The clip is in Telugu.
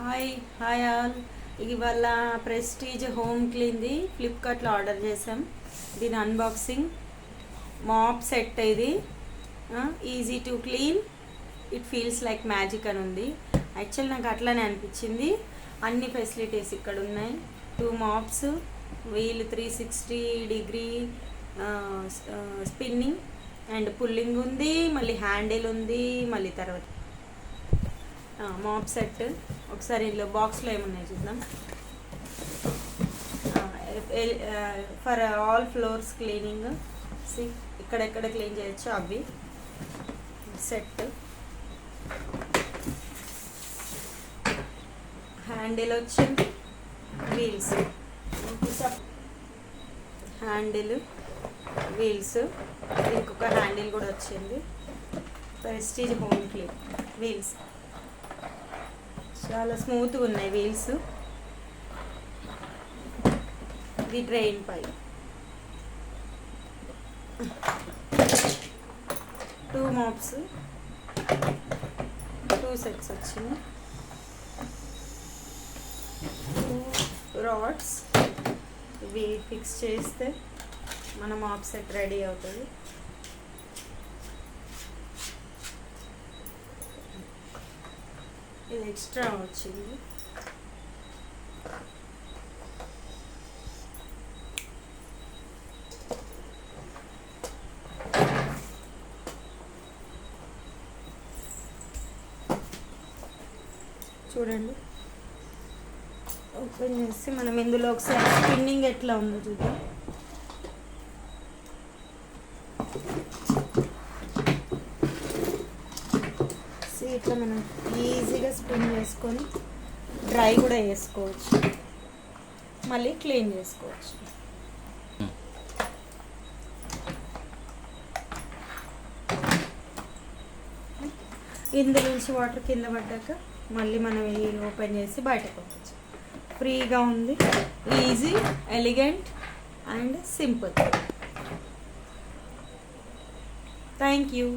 Hi hi all. ఇవాళ ప్రెస్టీజ్ హోమ్ క్లీన్ది ఫ్లిప్కార్ట్లో ఆర్డర్ చేసాం. దీని అన్బాక్సింగ్. మాప్ సెట్ ఇది. Easy to clean, it feels like magic అని ఉంది. యాక్చువల్ నాకు అట్లానే అనిపించింది. అన్ని ఫెసిలిటీస్ ఇక్కడ ఉన్నాయి. 2 maps, wheel 360 degree spinning and pulling ఉంది, మళ్ళీ హ్యాండిల్ ఉంది, మళ్ళీ తర్వాత మాప్ సెట్. ఒకసారి ఇందులో బాక్స్లో ఏమున్నాయి చూద్దాం. ఫర్ ఆల్ ఫ్లోర్స్ క్లీనింగ్, ఇక్కడెక్కడ క్లీన్ చేయొచ్చు అవి సెట్. హ్యాండిల్ వచ్చింది, వీల్స్, హ్యాండిల్, వీల్స్, ఇంకొక హ్యాండిల్ కూడా వచ్చింది. ప్రెస్టీజ్ హోమ్ క్లీన్ వీల్స్ చాలా స్మూత్గా ఉన్నాయి వీల్స్. ఇది డ్రైన్ పైప్, 2 మాప్స్, 2 సెట్స్ వచ్చింది. 2 రాడ్స్, ఇవి ఫిక్స్ చేస్తే మన మాప్ సెట్ రెడీ అవుతుంది. ఇది ఎక్స్ట్రా వచ్చింది. చూడండి, ఓపెన్ చేసి మనం ఇందులో ఒకసారి స్పిన్నింగ్ ఎట్లా ఉందో చూద్దాం. ఇట్లా మనం ఈజీగా స్పిన్ చేసుకొని డ్రై కూడా చేసుకోవచ్చు, మళ్ళీ క్లీన్ చేసుకోవచ్చు. ఇందులో నుంచి వాటర్ కింద పడ్డాక మళ్ళీ మనం ఓపెన్ చేసి బయటకు పోవచ్చు. ఫ్రీగా ఉంది, easy, elegant and simple. Thank you.